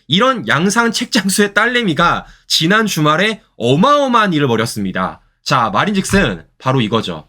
이런 양상 책장수의 딸내미가 지난 주말에 어마어마한 일을 벌였습니다. 자, 말인즉슨 바로 이거죠.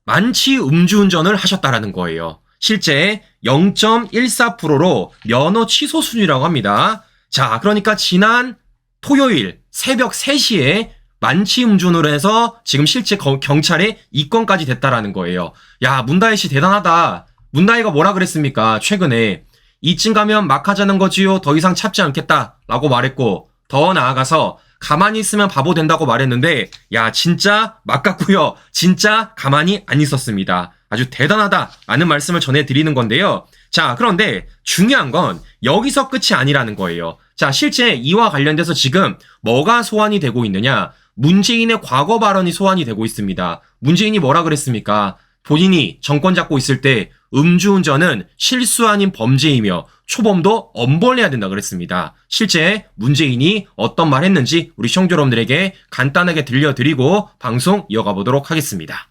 만취 음주운전을 하셨다라는 거예요. 실제 0.14%로 면허 취소 수준이라고 합니다. 자, 그러니까 지난 토요일 새벽 3시에 만취 음주운전을 해서 지금 실제 경찰에 입건까지 됐다라는 거예요. 야, 문다혜 씨 대단하다. 문다혜가 뭐라 그랬습니까? 최근에 이쯤 가면 막 하자는 거지요. 더 이상 참지 않겠다 라고 말했고, 더 나아가서 가만히 있으면 바보 된다고 말했는데, 야, 진짜 막 같고요. 진짜 가만히 안 있었습니다. 아주 대단하다라는 말씀을 전해드리는 건데요. 자, 그런데 중요한 건 여기서 끝이 아니라는 거예요. 자, 실제 이와 관련돼서 지금 뭐가 소환이 되고 있느냐? 문재인의 과거 발언이 소환이 되고 있습니다. 문재인이 뭐라 그랬습니까? 본인이 정권 잡고 있을 때 음주운전은 실수 아닌 범죄이며 초범도 엄벌해야 된다 그랬습니다. 실제 문재인이 어떤 말 했는지 우리 시청자 여러분들에게 간단하게 들려드리고 방송 이어가 보도록 하겠습니다.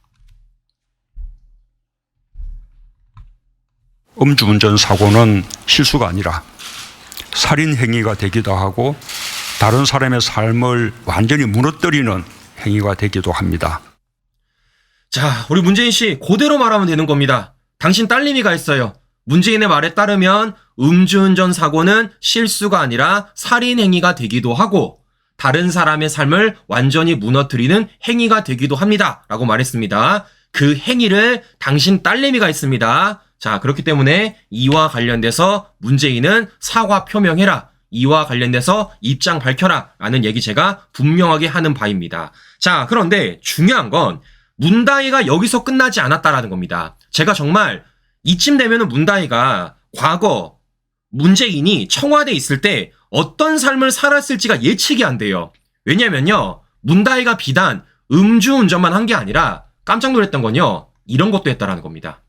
음주운전 사고는 실수가 아니라 살인 행위가 되기도 하고 다른 사람의 삶을 완전히 무너뜨리는 행위가 되기도 합니다. 자, 우리 문재인 씨 그대로 말하면 되는 겁니다. 당신 딸내미가 했어요. 문재인의 말에 따르면 음주운전 사고는 실수가 아니라 살인 행위가 되기도 하고 다른 사람의 삶을 완전히 무너뜨리는 행위가 되기도 합니다. 라고 말했습니다. 그 행위를 당신 딸내미가 했습니다. 자, 그렇기 때문에 이와 관련돼서 문재인은 사과 표명해라. 이와 관련돼서 입장 밝혀라. 라는 얘기 제가 분명하게 하는 바입니다. 자, 그런데 중요한 건 문다혜가 여기서 끝나지 않았다라는 겁니다. 제가 정말 이쯤 되면은 문다혜가 과거 문재인이 청와대에 있을 때 어떤 삶을 살았을지가 예측이 안 돼요. 왜냐면요, 문다혜가 비단 음주운전만 한 게 아니라 깜짝 놀랐던 건요, 이런 것도 했다라는 겁니다.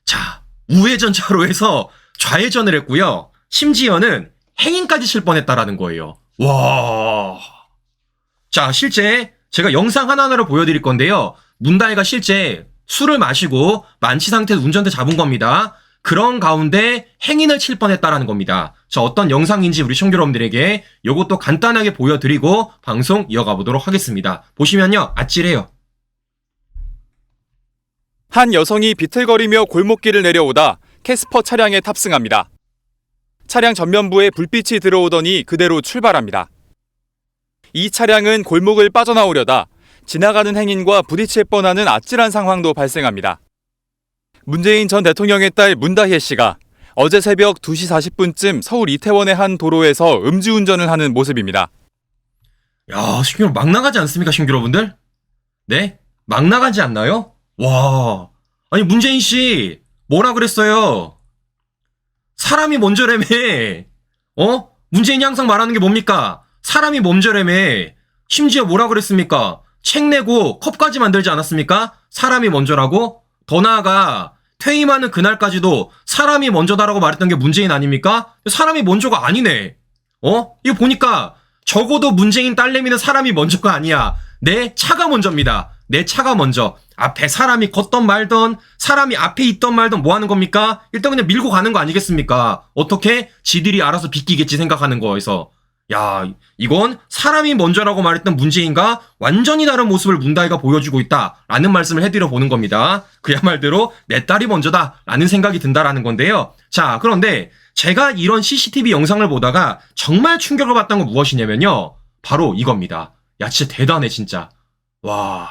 자, 우회전 차로에서 좌회전을 했고요. 심지어는 행인까지 칠 뻔했다라는 거예요. 와. 자, 실제 제가 영상 하나하나로 보여드릴 건데요. 문다혜가 실제 술을 마시고 만취 상태에서 운전대 잡은 겁니다. 그런 가운데 행인을 칠 뻔했다라는 겁니다. 자, 어떤 영상인지 우리 시청자 여러분들에게 이것도 간단하게 보여드리고 방송 이어가 보도록 하겠습니다. 보시면요, 아찔해요. 한 여성이 비틀거리며 골목길을 내려오다 캐스퍼 차량에 탑승합니다. 차량 전면부에 불빛이 들어오더니 그대로 출발합니다. 이 차량은 골목을 빠져나오려다 지나가는 행인과 부딪힐 뻔하는 아찔한 상황도 발생합니다. 문재인 전 대통령의 딸 문다혜 씨가 어제 새벽 2시 40분쯤 서울 이태원의 한 도로에서 음주운전을 하는 모습입니다. 야, 신규로 막 나가지 않습니까, 신규 여러분들? 네? 막 나가지 않나요? 와, 아니 문재인 씨 뭐라 그랬어요? 사람이 먼저라며. 문재인이 항상 말하는 게 뭡니까? 사람이 먼저라며. 심지어 뭐라 그랬습니까? 책 내고 컵까지 만들지 않았습니까? 사람이 먼저라고? 더 나아가 퇴임하는 그날까지도 사람이 먼저다라고 말했던 게 문재인 아닙니까? 사람이 먼저가 아니네. 이거 보니까 적어도 문재인 딸내미는 사람이 먼저가 아니야. 내 차가 먼저입니다. 내 차가 먼저. 앞에 사람이 걷던 말던, 사람이 앞에 있던 말던 뭐 하는 겁니까? 일단 그냥 밀고 가는 거 아니겠습니까? 어떻게? 지들이 알아서 비끼겠지 생각하는 거에서. 야, 이건 사람이 먼저라고 말했던 문재인과 완전히 다른 모습을 문다혜가 보여주고 있다라는 말씀을 해드려 보는 겁니다. 그야말로 내 딸이 먼저다라는 생각이 든다라는 건데요. 자, 그런데 제가 이런 CCTV 영상을 보다가 정말 충격을 받던 건 무엇이냐면요, 바로 이겁니다. 야, 진짜 대단해 진짜. 와,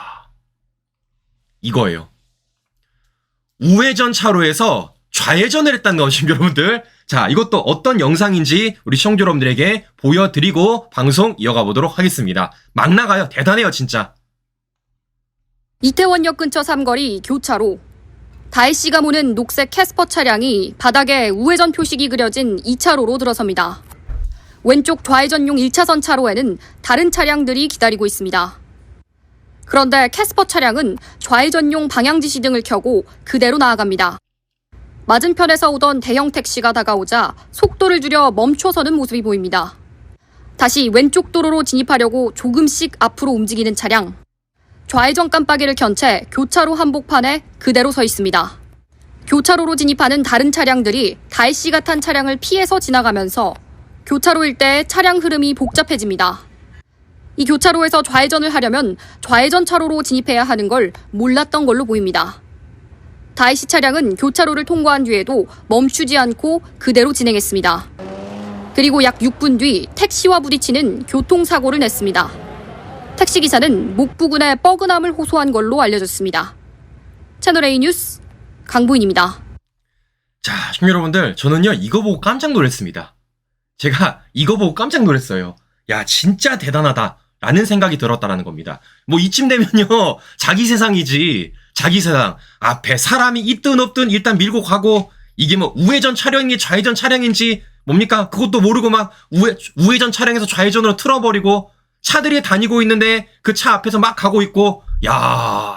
이거예요. 우회전 차로에서 좌회전을 했다는 것입니다, 여러분들. 자, 이것도 어떤 영상인지 우리 시청자 여러분들에게 보여드리고 방송 이어가 보도록 하겠습니다. 막 나가요. 대단해요, 진짜. 이태원역 근처 삼거리 교차로. 다혜 씨가 모는 녹색 캐스퍼 차량이 바닥에 우회전 표식이 그려진 2차로로 들어섭니다. 왼쪽 좌회전용 1차선 차로에는 다른 차량들이 기다리고 있습니다. 그런데 캐스퍼 차량은 좌회전용 방향지시 등을 켜고 그대로 나아갑니다. 맞은편에서 오던 대형 택시가 다가오자 속도를 줄여 멈춰서는 모습이 보입니다. 다시 왼쪽 도로로 진입하려고 조금씩 앞으로 움직이는 차량. 좌회전 깜빡이를 켠 채 교차로 한복판에 그대로 서 있습니다. 교차로로 진입하는 다른 차량들이 다혜 씨가 탄 차량을 피해서 지나가면서 교차로 일대 차량 흐름이 복잡해집니다. 이 교차로에서 좌회전을 하려면 좌회전 차로로 진입해야 하는 걸 몰랐던 걸로 보입니다. 다혜 씨 차량은 교차로를 통과한 뒤에도 멈추지 않고 그대로 진행했습니다. 그리고 약 6분 뒤 택시와 부딪히는 교통사고를 냈습니다. 택시기사는 목 부근에 뻐근함을 호소한 걸로 알려졌습니다. 채널A 뉴스 강보인입니다. 자, 시청자 여러분들, 저는요, 이거 보고 깜짝 놀랐습니다. 제가 이거 보고 깜짝 놀랐어요. 야, 진짜 대단하다. 라는 생각이 들었다라는 겁니다. 뭐 이쯤 되면요, 자기 세상이지. 자기 세상. 앞에 사람이 있든 없든 일단 밀고 가고, 이게 뭐 우회전 차량인지 좌회전 차량인지 뭡니까? 그것도 모르고 막 우회전 차량에서 좌회전으로 틀어버리고, 차들이 다니고 있는데 그 차 앞에서 막 가고 있고, 야,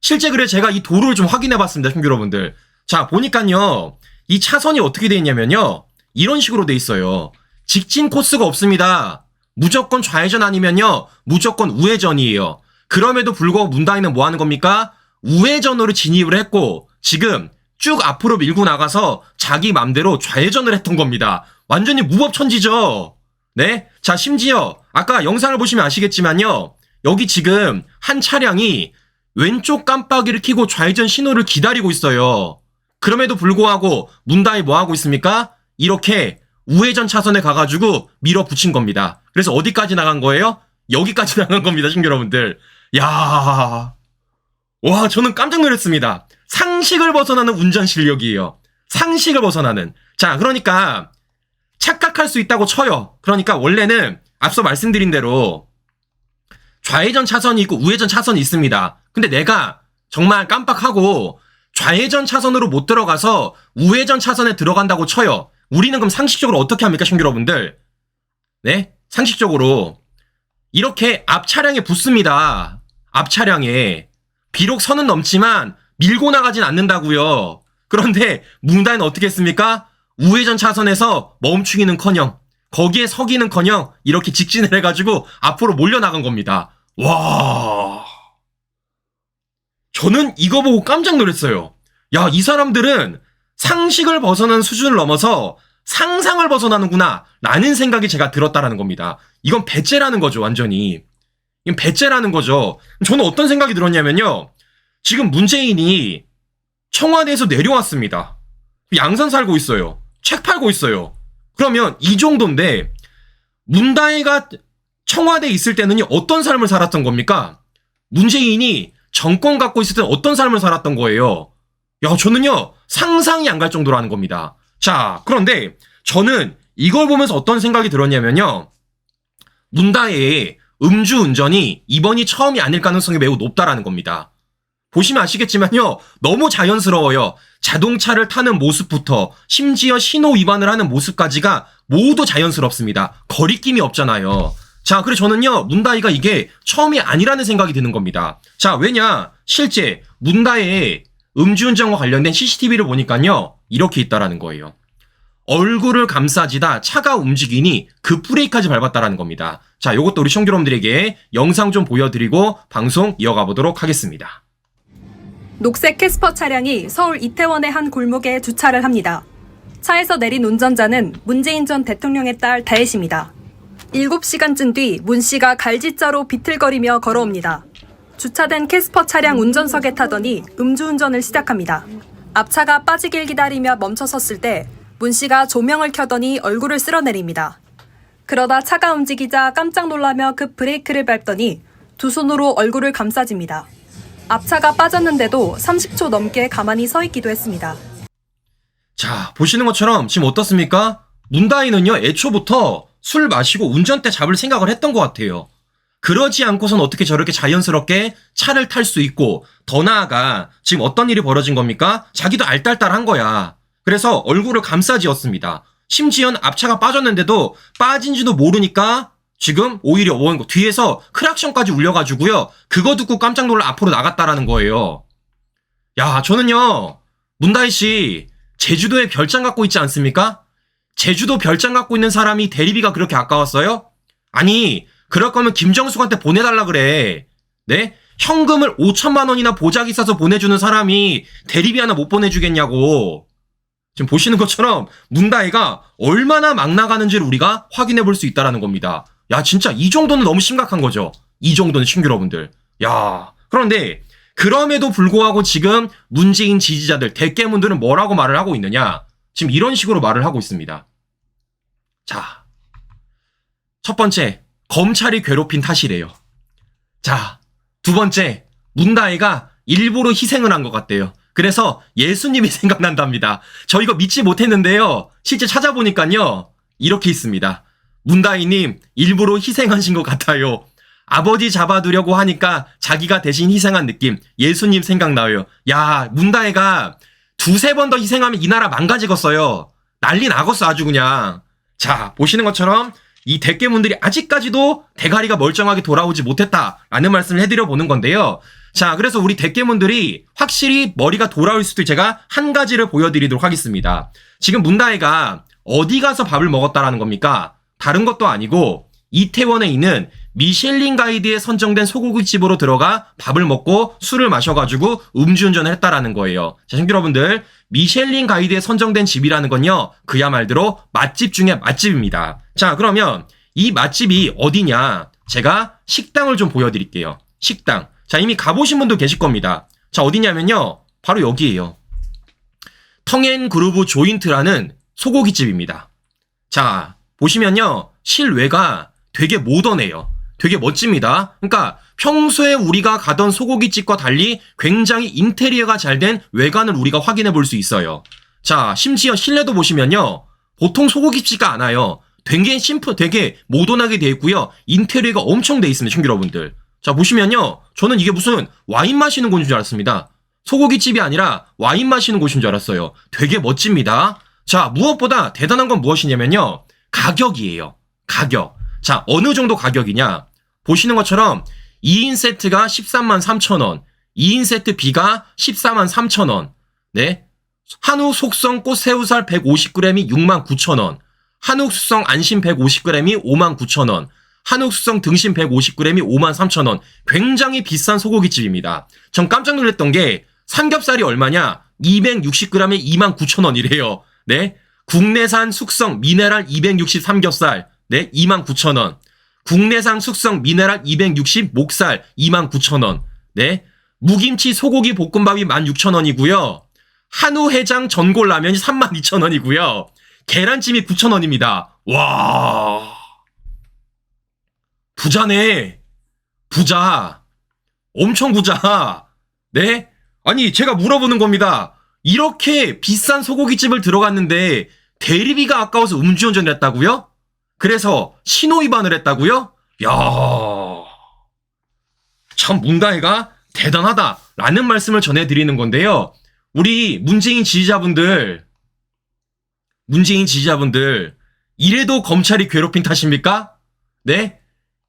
실제 그래 제가 이 도로를 좀 확인해 봤습니다, 시청자 여러분들. 자, 보니까요, 이 차선이 어떻게 돼 있냐면요, 이런 식으로 돼 있어요. 직진 코스가 없습니다. 무조건 좌회전 아니면요, 무조건 우회전이에요. 그럼에도 불구하고 문다이는 뭐 하는 겁니까? 우회전으로 진입을 했고, 지금 쭉 앞으로 밀고 나가서 자기 맘대로 좌회전을 했던 겁니다. 완전히 무법천지죠? 네? 자, 심지어 아까 영상을 보시면 아시겠지만요, 여기 지금 한 차량이 왼쪽 깜빡이를 켜고 좌회전 신호를 기다리고 있어요. 그럼에도 불구하고 문다이 뭐 하고 있습니까? 이렇게 우회전 차선에 가가지고 밀어붙인 겁니다. 그래서 어디까지 나간 거예요? 여기까지 나간 겁니다, 시청자 여러분들. 야, 와, 저는 깜짝 놀랐습니다. 상식을 벗어나는 운전 실력이에요. 상식을 벗어나는. 자, 그러니까 착각할 수 있다고 쳐요. 그러니까 원래는 앞서 말씀드린 대로 좌회전 차선이 있고 우회전 차선이 있습니다. 근데 내가 정말 깜빡하고 좌회전 차선으로 못 들어가서 우회전 차선에 들어간다고 쳐요. 우리는 그럼 상식적으로 어떻게 합니까, 시청자 여러분들? 네? 상식적으로 이렇게 앞 차량에 붙습니다. 앞 차량에. 비록 선은 넘지만 밀고 나가진 않는다고요. 그런데 문다이는 어떻게 했습니까? 우회전 차선에서 멈추기는커녕 거기에 서기는커녕 이렇게 직진을 해가지고 앞으로 몰려나간 겁니다. 와, 저는 이거 보고 깜짝 놀랐어요. 야, 이 사람들은 상식을 벗어나는 수준을 넘어서 상상을 벗어나는구나 라는 생각이 제가 들었다라는 겁니다. 이건 배째라는 거죠, 완전히. 이건 배째라는 거죠. 저는 어떤 생각이 들었냐면요, 지금 문재인이 청와대에서 내려왔습니다. 양산 살고 있어요. 책 팔고 있어요. 그러면 이 정도인데 문다혜가 청와대에 있을 때는요, 어떤 삶을 살았던 겁니까? 문재인이 정권 갖고 있을 때는 어떤 삶을 살았던 거예요? 야, 저는요, 상상이 안 갈 정도로 하는 겁니다. 자, 그런데 저는 이걸 보면서 어떤 생각이 들었냐면요, 문다혜의 음주운전이 이번이 처음이 아닐 가능성이 매우 높다라는 겁니다. 보시면 아시겠지만요, 너무 자연스러워요. 자동차를 타는 모습부터 심지어 신호 위반을 하는 모습까지가 모두 자연스럽습니다. 거리낌이 없잖아요. 자, 그래서 저는요, 문다희가 이게 처음이 아니라는 생각이 드는 겁니다. 자, 왜냐, 실제 문다희의 음주운전과 관련된 CCTV를 보니까요, 이렇게 있다라는 거예요. 얼굴을 감싸지다 차가 움직이니 급브레이크까지 밟았다라는 겁니다. 자, 요것도 우리 시청자 여러분들에게 영상 좀 보여드리고 방송 이어가 보도록 하겠습니다. 녹색 캐스퍼 차량이 서울 이태원의 한 골목에 주차를 합니다. 차에서 내린 운전자는 문재인 전 대통령의 딸 다혜 씨입니다. 7시간쯤 뒤 문 씨가 갈지자로 비틀거리며 걸어옵니다. 주차된 캐스퍼 차량 운전석에 타더니 음주운전을 시작합니다. 앞차가 빠지길 기다리며 멈춰 섰을 때 문 씨가 조명을 켜더니 얼굴을 쓸어내립니다. 그러다 차가 움직이자 깜짝 놀라며 급 브레이크를 밟더니 두 손으로 얼굴을 감싸집니다. 앞차가 빠졌는데도 30초 넘게 가만히 서 있기도 했습니다. 자, 보시는 것처럼 지금 어떻습니까? 문다희는요, 애초부터 술 마시고 운전대 잡을 생각을 했던 것 같아요. 그러지 않고선 어떻게 저렇게 자연스럽게 차를 탈 수 있고, 더 나아가 지금 어떤 일이 벌어진 겁니까? 자기도 알딸딸한 거야. 그래서 얼굴을 감싸지었습니다. 심지어는 앞차가 빠졌는데도 빠진지도 모르니까 지금 오히려 뒤에서 크락션까지 울려가지고요, 그거 듣고 깜짝 놀라 앞으로 나갔다라는 거예요. 야, 저는요, 문다희 씨 제주도에 별장 갖고 있지 않습니까? 제주도 별장 갖고 있는 사람이 대리비가 그렇게 아까웠어요? 아니, 그럴 거면 김정숙한테 보내달라 그래. 네? 현금을 5천만 원이나 보자기 싸서 보내주는 사람이 대리비 하나 못 보내주겠냐고. 지금 보시는 것처럼 문다혜가 얼마나 막 나가는지를 우리가 확인해 볼 수 있다는 겁니다. 야, 진짜 이 정도는 너무 심각한 거죠. 이 정도는 친구 여러분들. 야, 그런데 그럼에도 불구하고 지금 문재인 지지자들, 대깨문들은 뭐라고 말을 하고 있느냐? 지금 이런 식으로 말을 하고 있습니다. 자, 첫 번째, 검찰이 괴롭힌 탓이래요. 자, 두 번째, 문다혜가 일부러 희생을 한 것 같대요. 그래서 예수님이 생각난답니다. 저 이거 믿지 못했는데요. 실제 찾아보니까요. 이렇게 있습니다. 문다혜님 일부러 희생하신 것 같아요. 아버지 잡아두려고 하니까 자기가 대신 희생한 느낌. 예수님 생각나요. 야, 문다혜가 두세 번 더 희생하면 이 나라 망가지겠어요. 난리 나겠어 아주 그냥. 자, 보시는 것처럼 이 대깨문들이 아직까지도 대가리가 멀쩡하게 돌아오지 못했다라는 말씀을 해드려 보는 건데요. 자, 그래서 우리 대깨문들이 확실히 머리가 돌아올 수도 제가 한 가지를 보여드리도록 하겠습니다. 지금 문다혜가 어디 가서 밥을 먹었다라는 겁니까? 다른 것도 아니고 이태원에 있는 미슐린 가이드에 선정된 소고기집으로 들어가 밥을 먹고 술을 마셔가지고 음주운전을 했다라는 거예요. 자, 친구 여러분들, 미슐린 가이드에 선정된 집이라는 건요, 그야말로 맛집 중에 맛집입니다. 자, 그러면 이 맛집이 어디냐? 제가 식당을 좀 보여드릴게요. 식당. 자, 이미 가보신 분도 계실 겁니다. 자, 어디냐면요, 바로 여기에요. 텅앤그루브 조인트라는 소고기집입니다. 자, 보시면요, 실외가 되게 모던해요. 되게 멋집니다. 그러니까 평소에 우리가 가던 소고기집과 달리 굉장히 인테리어가 잘 된 외관을 우리가 확인해 볼 수 있어요. 자, 심지어 실내도 보시면요, 보통 소고기집가 않아요. 되게 심플, 되게 모던하게 되어 있고요. 인테리어가 엄청 되어 있습니다, 친구 여러분들. 자, 보시면요, 저는 이게 무슨 와인 마시는 곳인 줄 알았습니다. 소고기집이 아니라 와인 마시는 곳인 줄 알았어요. 되게 멋집니다. 자, 무엇보다 대단한 건 무엇이냐면요, 가격이에요. 가격. 자, 어느 정도 가격이냐? 보시는 것처럼 2인 세트가 13만 3천 원, 2인 세트 B가 14만 3천 원, 네, 한우 속성 꽃새우살 150g이 6만 9천 원, 한우 숙성 안심 150g이 5만 9천 원, 한우 숙성 등심 150g이 5만 3천 원. 굉장히 비싼 소고기집입니다. 전 깜짝 놀랐던 게 삼겹살이 얼마냐? 260g에 2만 9천 원이래요. 네, 국내산 숙성 미네랄 260 삼겹살, 네, 2만 9천 원. 국내산 숙성 미네랄 260 목살 2만 9천 원. 네, 무김치 소고기 볶음밥이 16,000원이고요. 한우 해장 전골 라면이 32,000원이고요. 계란찜이 9,000원입니다. 와, 부자네. 부자. 엄청 부자. 네? 아니, 제가 물어보는 겁니다. 이렇게 비싼 소고기집을 들어갔는데 대리비가 아까워서 음주운전을 했다고요? 그래서 신호위반을 했다고요? 야, 참 문다혜가 대단하다라는 말씀을 전해드리는 건데요. 우리 문재인 지지자분들, 이래도 검찰이 괴롭힌 탓입니까? 네?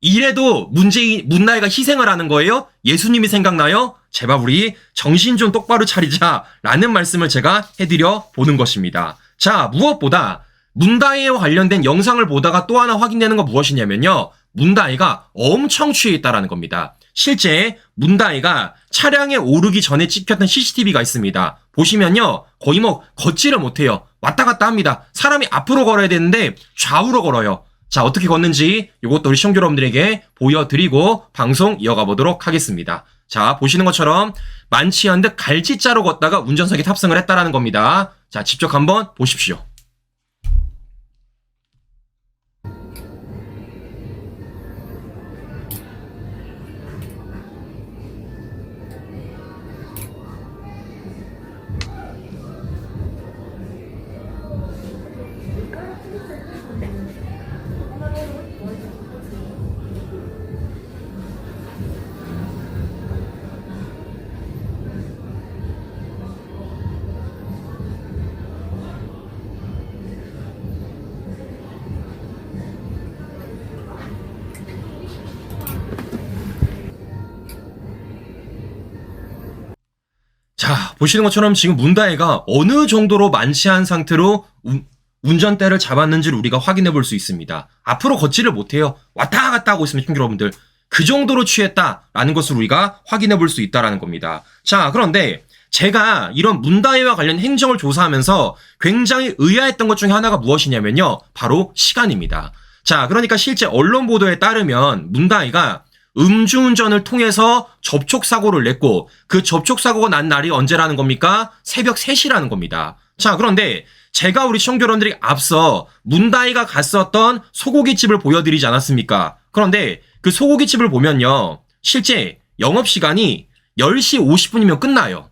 이래도 문다혜가 희생을 하는 거예요? 예수님이 생각나요? 제발 우리 정신 좀 똑바로 차리자라는 말씀을 제가 해드려 보는 것입니다. 자, 무엇보다 문다혜와 관련된 영상을 보다가 또 하나 확인되는 건 무엇이냐면요, 문다혜가 엄청 취해 있다라는 겁니다. 실제 문다혜가 차량에 오르기 전에 찍혔던 CCTV가 있습니다. 보시면요, 거의 뭐 걷지를 못해요. 왔다 갔다 합니다. 사람이 앞으로 걸어야 되는데 좌우로 걸어요. 자, 어떻게 걷는지 이것도 우리 시청자 여러분들에게 보여드리고 방송 이어가 보도록 하겠습니다. 자, 보시는 것처럼 많지 않은 듯 갈지자로 걷다가 운전석에 탑승을 했다라는 겁니다. 자, 직접 한번 보십시오. 자, 보시는 것처럼 지금 문다혜가 어느 정도로 만취한 상태로 운전대를 잡았는지를 우리가 확인해 볼 수 있습니다. 앞으로 걷지를 못해요. 왔다 갔다 하고 있습니다, 친구 여러분들. 그 정도로 취했다라는 것을 우리가 확인해 볼 수 있다라는 겁니다. 자, 그런데 제가 이런 문다혜와 관련 행적을 조사하면서 굉장히 의아했던 것 중에 하나가 무엇이냐면요. 바로 시간입니다. 자, 그러니까 실제 언론 보도에 따르면 문다혜가 음주운전을 통해서 접촉사고를 냈고 그 접촉사고가 난 날이 언제라는 겁니까? 새벽 3시라는 겁니다. 자, 그런데 제가 우리 시청자 여러분들이 앞서 문다혜가 갔었던 소고기집을 보여드리지 않았습니까? 그런데 그 소고기집을 보면요. 실제 영업시간이 10시 50분이면 끝나요.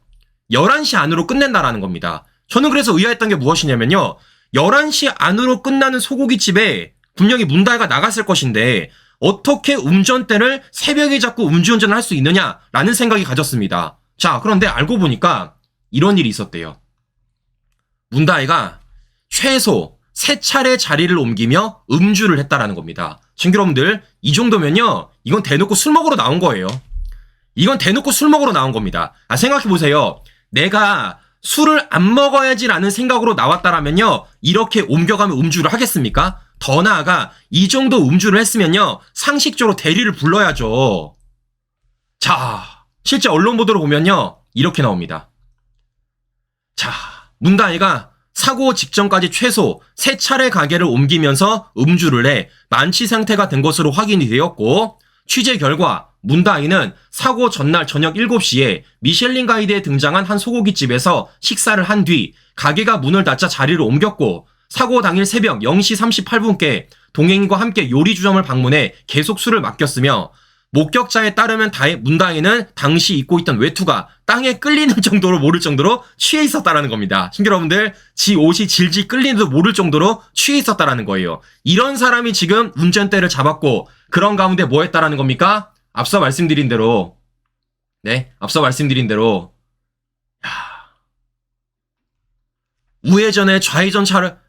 11시 안으로 끝낸다라는 겁니다. 저는 그래서 의아했던 게 무엇이냐면요. 11시 안으로 끝나는 소고기집에 분명히 문다혜가 나갔을 것인데 어떻게 운전대를 새벽에 잡고 음주운전을 할 수 있느냐라는 생각이 가졌습니다. 자, 그런데 알고 보니까 이런 일이 있었대요. 문다혜가 최소 3차례 자리를 옮기며 음주를 했다라는 겁니다. 친구 여러분들, 이 정도면요. 이건 대놓고 술 먹으러 나온 거예요. 이건 대놓고 술 먹으러 나온 겁니다. 생각해보세요. 내가 술을 안 먹어야지라는 생각으로 나왔다라면요. 이렇게 옮겨가면 음주를 하겠습니까? 더 나아가 이 정도 음주를 했으면요. 상식적으로 대리를 불러야죠. 자, 실제 언론 보도를 보면요. 이렇게 나옵니다. 자, 문다혜가 사고 직전까지 최소 3차례 가게를 옮기면서 음주를 해 만취 상태가 된 것으로 확인이 되었고 취재 결과 문다혜는 사고 전날 저녁 7시에 미슐린 가이드에 등장한 한 소고기집에서 식사를 한 뒤 가게가 문을 닫자 자리를 옮겼고 사고 당일 새벽 0시 38분께 동행인과 함께 요리주점을 방문해 계속 술을 맡겼으며 목격자에 따르면 문다혜는 당시 입고 있던 외투가 땅에 끌리는 정도로 모를 정도로 취해 있었다라는 겁니다. 친구 여러분들, 지 옷이 질질 끌리는도 모를 정도로 취해 있었다라는 거예요. 이런 사람이 지금 운전대를 잡았고 그런 가운데 뭐 했다라는 겁니까? 앞서 말씀드린 대로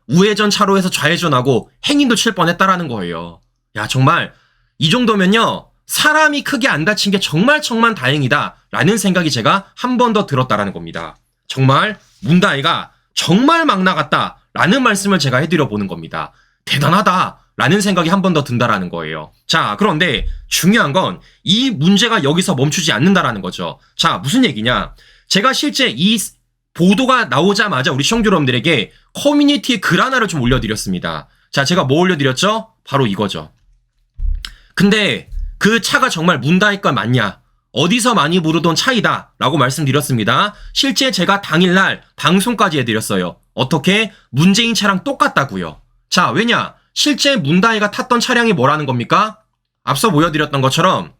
우회전 차로에서 좌회전하고 행인도 칠 뻔했다라는 거예요. 야, 정말 이 정도면요. 사람이 크게 안 다친 게 정말 다행이다 라는 생각이 제가 한 번 더 들었다라는 겁니다. 정말 문다혜가 정말 막 나갔다 라는 말씀을 제가 해드려 보는 겁니다. 대단하다 라는 생각이 한 번 더 든다라는 거예요. 자, 그런데 중요한 건 이 문제가 여기서 멈추지 않는다라는 거죠. 자, 무슨 얘기냐. 제가 실제 이 보도가 나오자마자 우리 시청자 여러분들에게 커뮤니티에 글 하나를 좀 올려드렸습니다. 자, 제가 뭐 올려드렸죠? 바로 이거죠. 근데 그 차가 정말 문다혜 거 맞냐? 어디서 많이 부르던 차이다 라고 말씀드렸습니다. 실제 제가 당일날 방송까지 해드렸어요. 어떻게? 문재인 차랑 똑같다고요. 자, 왜냐? 실제 문다혜가 탔던 차량이 뭐라는 겁니까? 앞서 보여드렸던 것처럼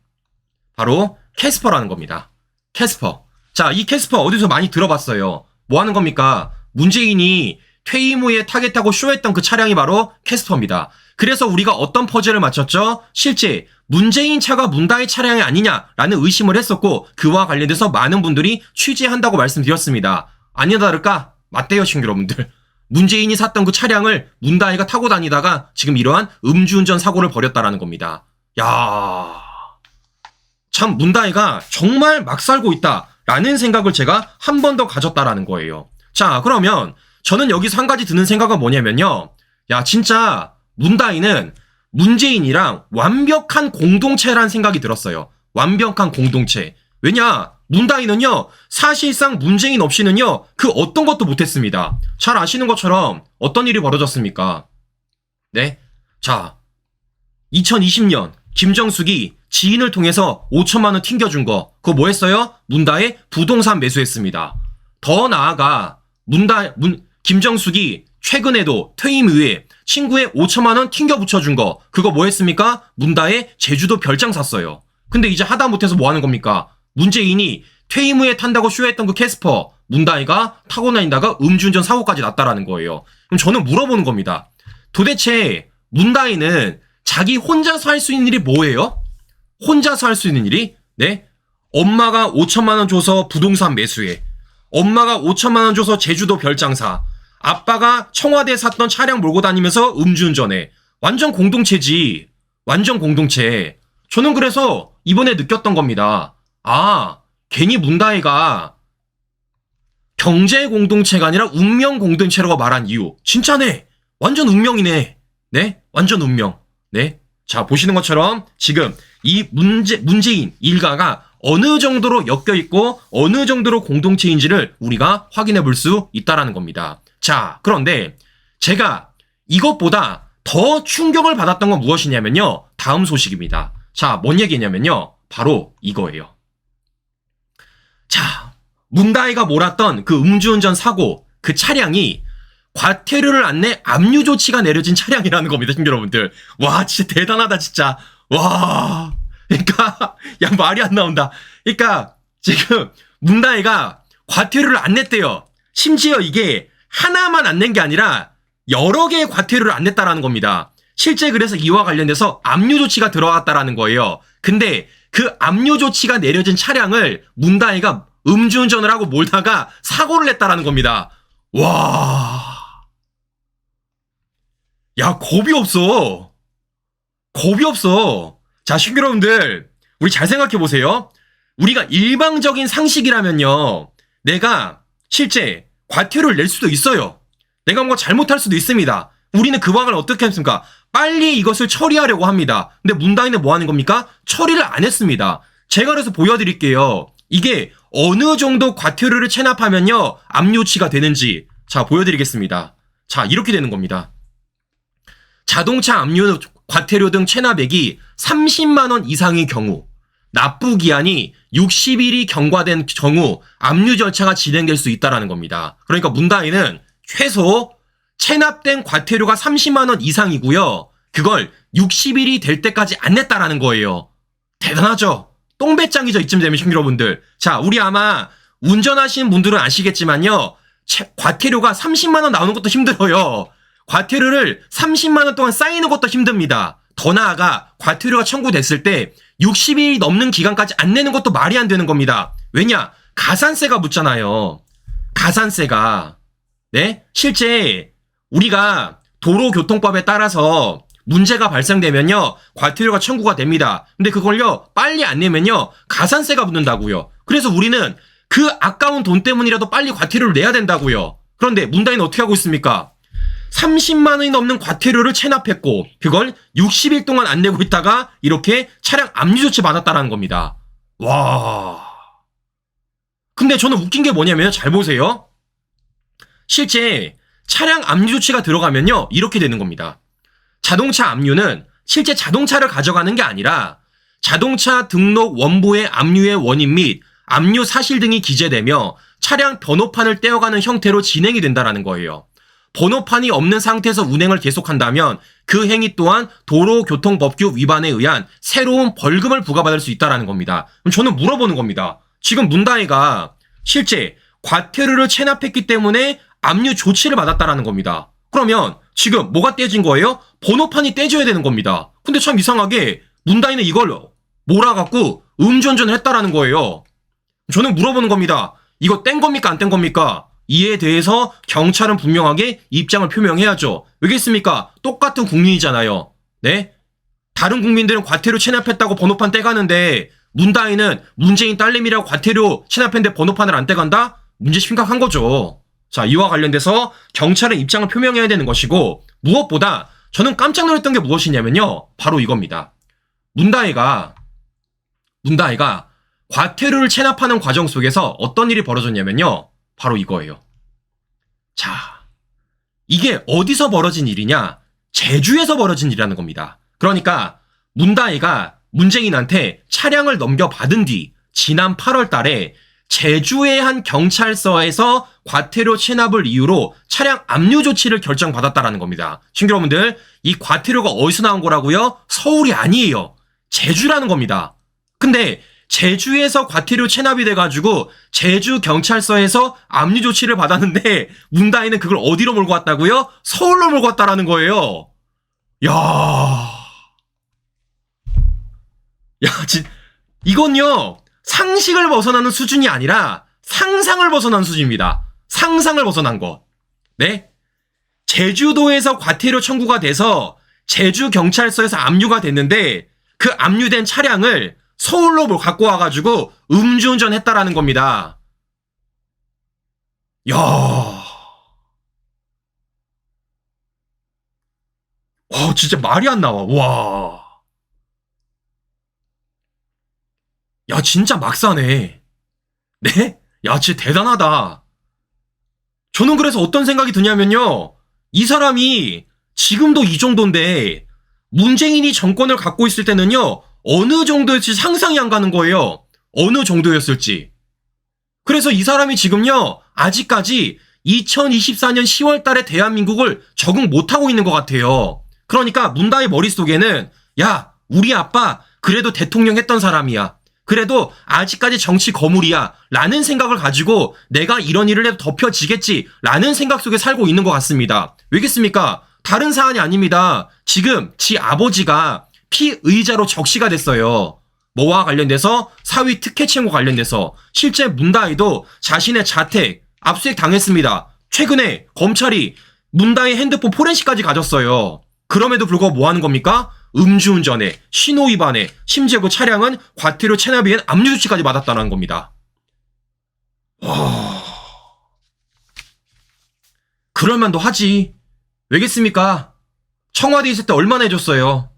바로 캐스퍼라는 겁니다. 캐스퍼. 자, 이 캐스퍼 어디서 많이 들어봤어요. 뭐 하는 겁니까? 문재인이 퇴임 후에 타겟하고 쇼했던 그 차량이 바로 캐스퍼입니다. 그래서 우리가 어떤 퍼즐을 맞췄죠? 실제 문재인 차가 문다혜 차량이 아니냐라는 의심을 했었고 그와 관련돼서 많은 분들이 취재한다고 말씀드렸습니다. 아니나 다를까? 맞대요, 친구 여러분들. 문재인이 샀던 그 차량을 문다혜가 타고 다니다가 지금 이러한 음주운전 사고를 벌였다라는 겁니다. 야, 참 문다혜가 정말 막 살고 있다라는 생각을 제가 한 번 더 가졌다라는 거예요. 자, 그러면 저는 여기서 한 가지 드는 생각은 뭐냐면요. 야, 진짜 문다혜는 문재인이랑 완벽한 공동체라는 생각이 들었어요. 완벽한 공동체. 왜냐? 문다혜는요, 사실상 문재인 없이는요, 그 어떤 것도 못했습니다. 잘 아시는 것처럼 어떤 일이 벌어졌습니까? 네? 자, 2020년 김정숙이 지인을 통해서 5천만 원 튕겨준 거, 그거 뭐 했어요? 문다혜 부동산 매수했습니다. 더 나아가 김정숙이 최근에도 퇴임 후에 친구의 5천만 원 튕겨 붙여준 거, 그거 뭐 했습니까? 문다혜 제주도 별장 샀어요. 근데 이제 하다 못해서 뭐 하는 겁니까? 문재인이 퇴임 후에 탄다고 쇼했던 그 캐스퍼, 문다혜가 타고 다니다가 음주운전 사고까지 났다라는 거예요. 그럼 저는 물어보는 겁니다. 도대체 문다혜는 자기 혼자서 할 수 있는 일이 뭐예요? 혼자서 할 수 있는 일이? 네? 엄마가 5천만 원 줘서 부동산 매수해. 엄마가 5천만 원 줘서 제주도 별장 사. 아빠가 청와대에 샀던 차량 몰고 다니면서 음주운전해. 완전 공동체지. 완전 공동체. 저는 그래서 이번에 느꼈던 겁니다. 아, 괜히 문다혜가 경제 공동체가 아니라 운명 공동체라고 말한 이유. 진짜네. 완전 운명이네. 네? 완전 운명. 네? 자, 보시는 것처럼 지금 이 문재인 일가가 어느 정도로 엮여 있고 어느 정도로 공동체인지를 우리가 확인해 볼 수 있다라는 겁니다. 자, 그런데 제가 이것보다 더 충격을 받았던 건 무엇이냐면요. 다음 소식입니다. 자, 뭔 얘기냐면요. 바로 이거예요. 자, 문다이가 몰았던 그 음주운전 사고, 그 차량이 과태료를 안 내 압류 조치가 내려진 차량이라는 겁니다, 여러분들. 와, 진짜 대단하다, 진짜. 와, 그러니까 야, 말이 안 나온다. 그러니까 지금 문다이가 과태료를 안 냈대요. 심지어 이게 하나만 안 낸 게 아니라 여러 개의 과태료를 안 냈다라는 겁니다. 실제 그래서 이와 관련돼서 압류 조치가 들어갔다라는 거예요. 근데 그 압류 조치가 내려진 차량을 문다이가 음주운전을 하고 몰다가 사고를 냈다라는 겁니다. 와, 야, 겁이 없어. 겁이 없어. 자, 시청자 여러분들, 우리 잘 생각해 보세요. 우리가 일방적인 상식이라면요, 내가 실제 과태료를 낼 수도 있어요. 내가 뭔가 잘못할 수도 있습니다. 우리는 그 방을 어떻게 했습니까? 빨리 이것을 처리하려고 합니다. 근데 문다이는 뭐 하는 겁니까? 처리를 안 했습니다. 제가 그래서 보여드릴게요. 이게 어느 정도 과태료를 체납하면요, 압류치가 되는지. 자, 보여드리겠습니다. 자, 이렇게 되는 겁니다. 자동차 압류 과태료 등 체납액이 30만 원 이상의 경우, 납부 기한이 60일이 경과된 경우 압류 절차가 진행될 수 있다라는 겁니다. 그러니까 문다이는 최소 체납된 과태료가 30만 원 이상이고요. 그걸 60일이 될 때까지 안 냈다라는 거예요. 대단하죠? 똥배짱이죠, 이쯤 되면 여러분들. 자, 우리 아마 운전하시는 분들은 아시겠지만요, 과태료가 30만 원 나오는 것도 힘들어요. 과태료를 30만 원 동안 쌓이는 것도 힘듭니다. 더 나아가 과태료가 청구됐을 때 60일이 넘는 기간까지 안 내는 것도 말이 안 되는 겁니다. 왜냐? 가산세가 붙잖아요. 가산세가. 네? 실제 우리가 도로교통법에 따라서 문제가 발생되면요, 과태료가 청구가 됩니다. 근데 그걸요, 빨리 안 내면요, 가산세가 붙는다고요. 그래서 우리는 그 아까운 돈 때문이라도 빨리 과태료를 내야 된다고요. 그런데 문다이는 어떻게 하고 있습니까? 30만 원이 넘는 과태료를 체납했고 그걸 60일 동안 안 내고 있다가 이렇게 차량 압류 조치 받았다라는 겁니다. 와. 근데 저는 웃긴 게 뭐냐면 잘 보세요. 실제 차량 압류 조치가 들어가면요, 이렇게 되는 겁니다. 자동차 압류는 실제 자동차를 가져가는 게 아니라 자동차 등록 원부의 압류의 원인 및 압류 사실 등이 기재되며 차량 번호판을 떼어가는 형태로 진행이 된다는 거예요. 번호판이 없는 상태에서 운행을 계속한다면 그 행위 또한 도로교통법규 위반에 의한 새로운 벌금을 부과받을 수 있다는 겁니다. 그럼 저는 물어보는 겁니다. 지금 문다이가 실제 과태료를 체납했기 때문에 압류 조치를 받았다는 겁니다. 그러면 지금 뭐가 떼진 거예요? 번호판이 떼져야 되는 겁니다. 근데 참 이상하게 문다이는 이걸 몰아갖고 음주운전을 했다라는 거예요. 저는 물어보는 겁니다. 이거 뗀 겁니까? 안 뗀 겁니까? 이에 대해서 경찰은 분명하게 입장을 표명해야죠. 왜겠습니까? 똑같은 국민이잖아요. 네? 다른 국민들은 과태료 체납했다고 번호판 떼가는데 문다이는 문재인 딸내미라고 과태료 체납했는데 번호판을 안 떼간다? 문제 심각한 거죠. 자, 이와 관련돼서 경찰은 입장을 표명해야 되는 것이고, 무엇보다 저는 깜짝 놀랐던 게 무엇이냐면요, 바로 이겁니다. 문다이가 과태료를 체납하는 과정 속에서 어떤 일이 벌어졌냐면요, 바로 이거예요. 자, 이게 어디서 벌어진 일이냐? 제주에서 벌어진 일이라는 겁니다. 그러니까 문다이가 문재인한테 차량을 넘겨받은 뒤 지난 8월 달에 제주의 한 경찰서에서 과태료 체납을 이유로 차량 압류 조치를 결정받았다라는 겁니다. 친구 여러분들, 이 과태료가 어디서 나온 거라고요? 서울이 아니에요. 제주라는 겁니다. 근데 제주에서 과태료 체납이 돼가지고 제주 경찰서에서 압류 조치를 받았는데 문다이는 그걸 어디로 몰고 왔다고요? 서울로 몰고 왔다라는 거예요. 이건요, 상식을 벗어나는 수준이 아니라 상상을 벗어난 수준입니다. 상상을 벗어난 것. 네? 제주도에서 과태료 청구가 돼서 제주 경찰서에서 압류가 됐는데 그 압류된 차량을 서울로 갖고 와가지고 음주운전 했다라는 겁니다. 와, 진짜 말이 안 나와. 와. 야, 진짜 막사네. 네? 야, 진짜 대단하다. 저는 그래서 어떤 생각이 드냐면요. 이 사람이 지금도 이 정도인데 문재인이 정권을 갖고 있을 때는요. 어느 정도였을지 상상이 안 가는 거예요. 어느 정도였을지. 그래서 이 사람이 지금요. 아직까지 2024년 10월 달에 대한민국을 적응 못하고 있는 것 같아요. 그러니까 문다의 머릿속에는 야, 우리 아빠 그래도 대통령 했던 사람이야. 그래도 아직까지 정치 거물이야 라는 생각을 가지고 내가 이런 일을 해도 덮여지겠지 라는 생각 속에 살고 있는 것 같습니다. 왜겠습니까? 다른 사안이 아닙니다. 지금 지 아버지가 피의자로 적시가 됐어요. 뭐와 관련돼서 사위 특혜 채무 관련돼서 실제 문다이도 자신의 자택 압수수색 당했습니다. 최근에 검찰이 문다이 핸드폰 포렌식까지 가졌어요. 그럼에도 불구하고 뭐 하는 겁니까? 음주운전에, 신호위반에, 심지어 그 차량은 과태료 체납위엔 압류조치까지 받았다는 겁니다. 와... 그럴만도 하지. 왜겠습니까? 청와대에 있을 때 얼마나 해줬어요.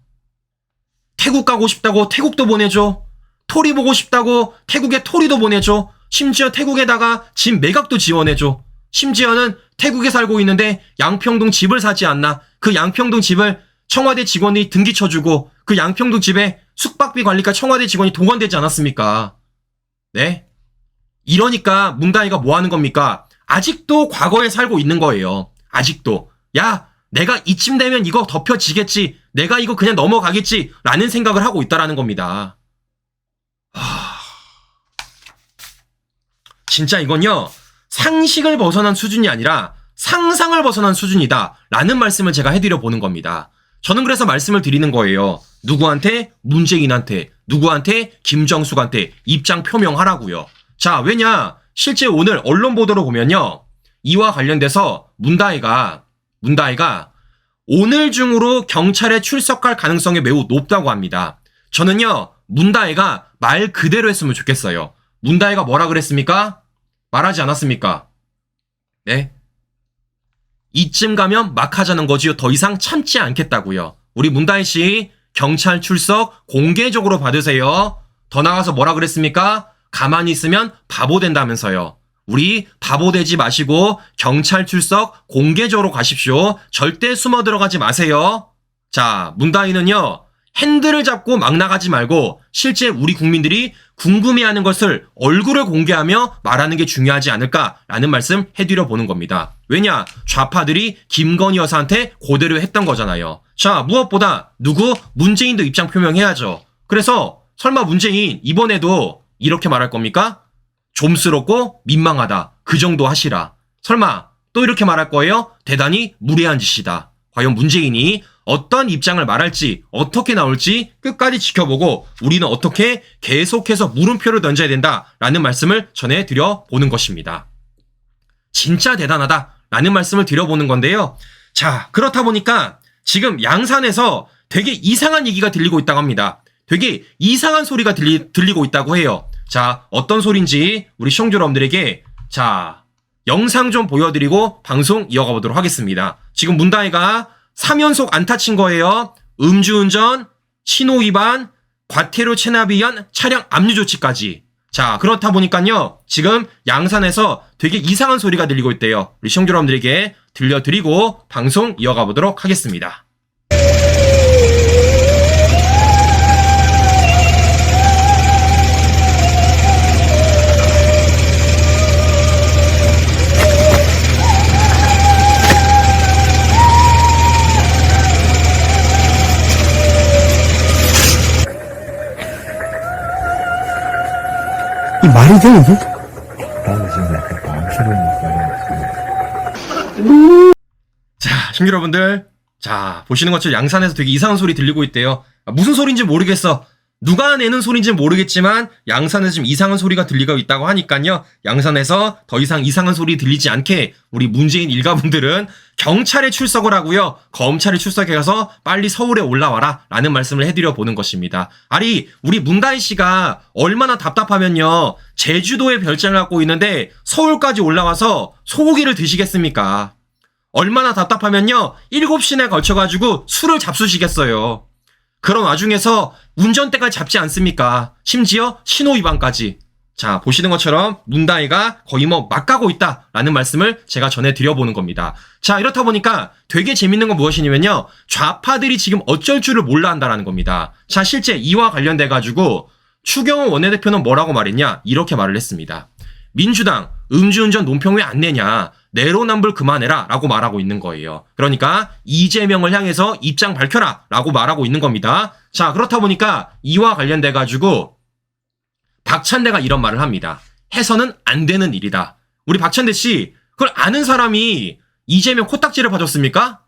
태국 가고 싶다고 태국도 보내줘. 토리 보고 싶다고 태국에 토리도 보내줘. 심지어 태국에다가 집 매각도 지원해줘. 심지어는 태국에 살고 있는데 양평동 집을 사지 않나. 그 양평동 집을 청와대 직원이 등기 쳐주고 그 양평동 집에 숙박비 관리까지 청와대 직원이 동원되지 않았습니까? 네? 이러니까 문다이가 뭐 하는 겁니까? 아직도 과거에 살고 있는 거예요. 아직도. 야, 내가 이쯤 되면 이거 덮여지겠지. 내가 이거 그냥 넘어가겠지. 라는 생각을 하고 있다라는 겁니다. 진짜 이건요. 상식을 벗어난 수준이 아니라 상상을 벗어난 수준이다. 라는 말씀을 제가 해드려 보는 겁니다. 저는 그래서 말씀을 드리는 거예요. 누구한테? 문재인한테. 누구한테? 김정숙한테 입장 표명하라고요. 자, 왜냐? 실제 오늘 언론 보도로 보면요. 이와 관련돼서 문다이가 오늘 중으로 경찰에 출석할 가능성이 매우 높다고 합니다. 저는요. 문다이가 말 그대로 했으면 좋겠어요. 문다이가 뭐라 그랬습니까? 말하지 않았습니까? 네? 이쯤 가면 막 하자는 거지요. 더 이상 참지 않겠다고요. 우리 문다희 씨 경찰 출석 공개적으로 받으세요. 더 나가서 뭐라 그랬습니까? 가만히 있으면 바보 된다면서요. 우리 바보 되지 마시고 경찰 출석 공개적으로 가십시오. 절대 숨어 들어가지 마세요. 자, 문다희는요. 핸들을 잡고 막 나가지 말고 실제 우리 국민들이 궁금해하는 것을 얼굴을 공개하며 말하는 게 중요하지 않을까라는 말씀 해드려 보는 겁니다. 왜냐? 좌파들이 김건희 여사한테 그대로 했던 거잖아요. 자, 무엇보다 문재인도 입장 표명해야죠. 그래서 설마 문재인 이번에도 이렇게 말할 겁니까? 좀스럽고 민망하다. 그 정도 하시라. 설마 또 이렇게 말할 거예요? 대단히 무례한 짓이다. 과연 문재인이 어떤 입장을 말할지 어떻게 나올지 끝까지 지켜보고 우리는 어떻게 계속해서 물음표를 던져야 된다라는 말씀을 전해드려 보는 것입니다. 진짜 대단하다라는 말씀을 드려보는 건데요. 자, 그렇다 보니까 지금 양산에서 되게 이상한 얘기가 들리고 있다고 합니다. 되게 이상한 소리가 들리고 있다고 해요. 자, 어떤 소리인지 우리 시청자 여러분들에게 자 영상 좀 보여드리고 방송 이어가 보도록 하겠습니다. 지금 문다희가 3연속 안타 친 거예요. 음주운전, 신호위반, 과태료 체납에 의한 차량 압류 조치까지. 자, 그렇다 보니까요. 지금 양산에서 되게 이상한 소리가 들리고 있대요. 우리 시청자 여러분들에게 들려드리고 방송 이어가 보도록 하겠습니다. 이 말이 돼, 이게? 나는 지금 약간 망설이고 있어요. 자, 시청자 여러분들. 자, 보시는 것처럼 양산에서 되게 이상한 소리 들리고 있대요. 무슨 소리인지 모르겠어. 누가 내는 소리인지 모르겠지만 양산에서 지금 이상한 소리가 들리고 있다고 하니까요. 양산에서 더 이상 이상한 소리 들리지 않게 우리 문재인 일가분들은 경찰에 출석을 하고요. 검찰에 출석해서 빨리 서울에 올라와라 라는 말씀을 해드려 보는 것입니다. 아니, 우리 문다희 씨가 얼마나 답답하면요. 제주도에 별장을 갖고 있는데 서울까지 올라와서 소고기를 드시겠습니까? 얼마나 답답하면요. 7시간에 걸쳐가지고 술을 잡수시겠어요. 그런 와중에서 운전대까지 잡지 않습니까? 심지어 신호위반까지. 자, 보시는 것처럼 문다이가 거의 뭐 막 가고 있다라는 말씀을 제가 전해드려보는 겁니다. 자, 이렇다 보니까 되게 재밌는 건 무엇이냐면요. 좌파들이 지금 어쩔 줄을 몰라 한다라는 겁니다. 자, 실제 이와 관련돼가지고 추경호 원내대표는 뭐라고 말했냐? 이렇게 말을 했습니다. 민주당 음주운전 논평 왜 안 내냐? 내로남불 그만해라 라고 말하고 있는 거예요. 그러니까 이재명을 향해서 입장 밝혀라 라고 말하고 있는 겁니다. 자, 그렇다 보니까 이와 관련돼가지고 박찬대가 이런 말을 합니다. 해서는 안 되는 일이다. 우리 박찬대 씨, 그걸 아는 사람이 이재명 코딱지를 파줬습니까?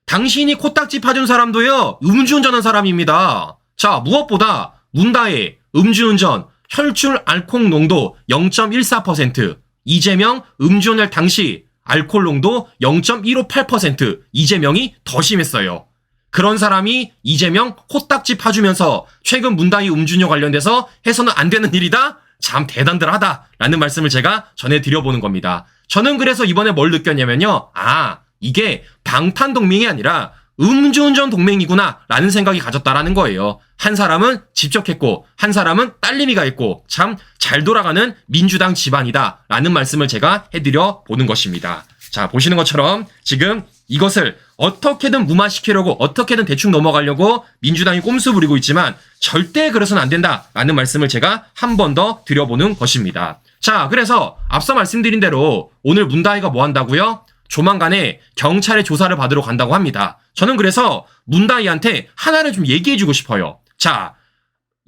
당신이 코딱지 파준 사람도요, 음주운전한 사람입니다. 자, 무엇보다 문다의 음주운전, 혈중 알코올 농도 0.14%, 이재명 음주운전 당시 알코올 농도 0.158%, 이재명이 더 심했어요. 그런 사람이 이재명 코딱지 파주면서 최근 문다이 음주운전 관련돼서 해서는 안 되는 일이다? 참 대단들하다라는 말씀을 제가 전해드려보는 겁니다. 저는 그래서 이번에 뭘 느꼈냐면요. 아, 이게 방탄동맹이 아니라 음주운전 동맹이구나 라는 생각이 가졌다라는 거예요. 한 사람은 집적했고 한 사람은 딸내미가 있고 참 잘 돌아가는 민주당 집안이다 라는 말씀을 제가 해드려 보는 것입니다. 자, 보시는 것처럼 지금 이것을 어떻게든 무마시키려고 어떻게든 대충 넘어가려고 민주당이 꼼수 부리고 있지만 절대 그래서는 안 된다라는 말씀을 제가 한 번 더 드려보는 것입니다. 자, 그래서 앞서 말씀드린 대로 오늘 문다이가 뭐 한다고요? 조만간에 경찰의 조사를 받으러 간다고 합니다. 저는 그래서 문다이한테 하나를 좀 얘기해주고 싶어요. 자,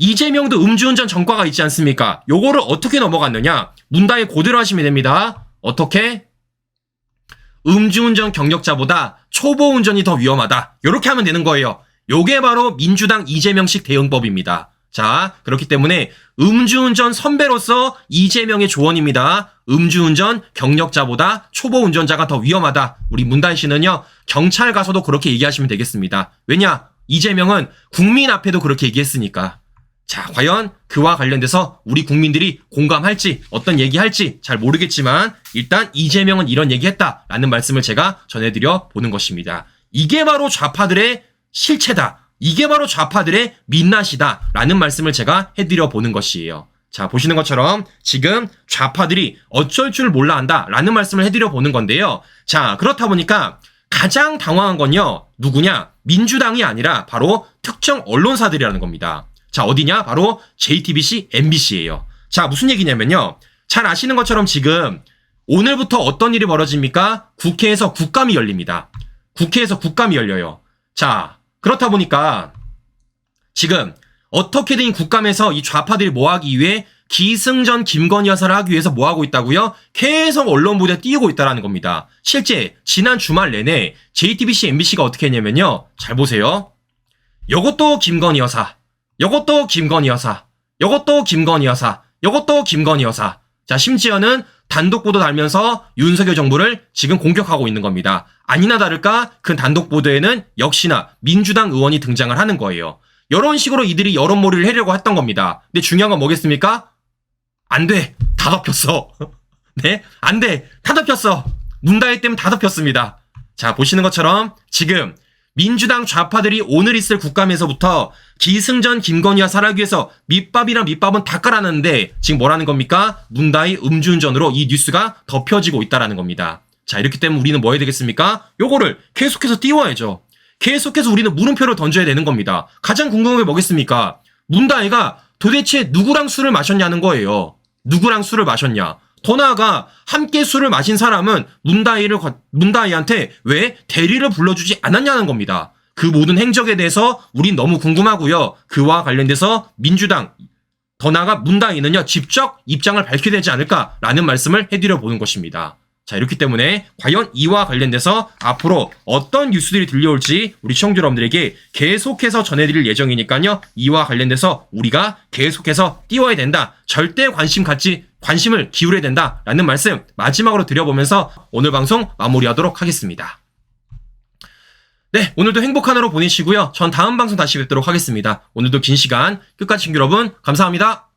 이재명도 음주운전 전과가 있지 않습니까? 요거를 어떻게 넘어갔느냐? 문다이 그대로 하시면 됩니다. 어떻게? 음주운전 경력자보다 초보 운전이 더 위험하다. 요렇게 하면 되는 거예요. 요게 바로 민주당 이재명식 대응법입니다. 자, 그렇기 때문에 음주운전 선배로서 이재명의 조언입니다. 음주운전 경력자보다 초보 운전자가 더 위험하다. 우리 문다희 씨는요, 경찰 가서도 그렇게 얘기하시면 되겠습니다. 왜냐? 이재명은 국민 앞에도 그렇게 얘기했으니까. 자, 과연 그와 관련돼서 우리 국민들이 공감할지 어떤 얘기할지 잘 모르겠지만 일단 이재명은 이런 얘기했다라는 말씀을 제가 전해드려 보는 것입니다. 이게 바로 좌파들의 실체다. 이게 바로 좌파들의 민낯이다 라는 말씀을 제가 해드려 보는 것이에요. 자, 보시는 것처럼 지금 좌파들이 어쩔 줄 몰라 한다 라는 말씀을 해드려 보는 건데요. 자, 그렇다 보니까 가장 당황한 건요, 누구냐? 민주당이 아니라 바로 특정 언론사들이라는 겁니다. 자, 어디냐? 바로 JTBC, MBC예요. 자, 무슨 얘기냐면요. 잘 아시는 것처럼 지금 오늘부터 어떤 일이 벌어집니까? 국회에서 국감이 열립니다. 국회에서 국감이 열려요. 자, 그렇다 보니까 지금 어떻게든 국감에서 이 좌파들이 뭐 하기 위해 기승전 김건희 여사를 하기 위해서 뭐 하고 있다고요? 계속 언론 보도에 띄우고 있다라는 겁니다. 실제 지난 주말 내내 JTBC, MBC가 어떻게 했냐면요. 잘 보세요. 요것도 김건희 여사, 요것도 김건희 여사, 요것도 김건희 여사, 요것도 김건희 여사. 자, 심지어는 단독 보도 달면서 윤석열 정부를 지금 공격하고 있는 겁니다. 아니나 다를까 그 단독 보도에는 역시나 민주당 의원이 등장을 하는 거예요. 이런 식으로 이들이 여론몰이를 하려고 했던 겁니다. 근데 중요한 건 뭐겠습니까? 안 돼. 다 덮였어. 네? 안 돼. 다 덮였어. 문다이 때문에 다 덮였습니다. 자, 보시는 것처럼 지금 민주당 좌파들이 오늘 있을 국감에서부터 기승전 김건희와 살아기 위해서 밑밥이랑 밑밥은 다 깔아놨는데 지금 뭐라는 겁니까? 문다이 음주운전으로 이 뉴스가 덮여지고 있다라는 겁니다. 자, 이렇기 때문에 우리는 뭐 해야 되겠습니까? 요거를 계속해서 띄워야죠. 계속해서 우리는 물음표를 던져야 되는 겁니다. 가장 궁금한 게 뭐겠습니까? 문다이가 도대체 누구랑 술을 마셨냐는 거예요. 누구랑 술을 마셨냐? 더 나아가 함께 술을 마신 사람은 문다이한테 왜 대리를 불러주지 않았냐는 겁니다. 그 모든 행적에 대해서 우린 너무 궁금하고요. 그와 관련돼서 민주당, 더 나아가 문다이는요, 직접 입장을 밝혀야 되지 않을까라는 말씀을 해드려 보는 것입니다. 자, 이렇기 때문에 과연 이와 관련돼서 앞으로 어떤 뉴스들이 들려올지 우리 시청자 여러분들에게 계속해서 전해드릴 예정이니까요. 이와 관련돼서 우리가 계속해서 띄워야 된다. 절대 관심을 기울여야 된다라는 말씀 마지막으로 드려보면서 오늘 방송 마무리하도록 하겠습니다. 네, 오늘도 행복한 하루 보내시고요. 전 다음 방송 다시 뵙도록 하겠습니다. 오늘도 긴 시간 끝까지 시청자 여러분 감사합니다.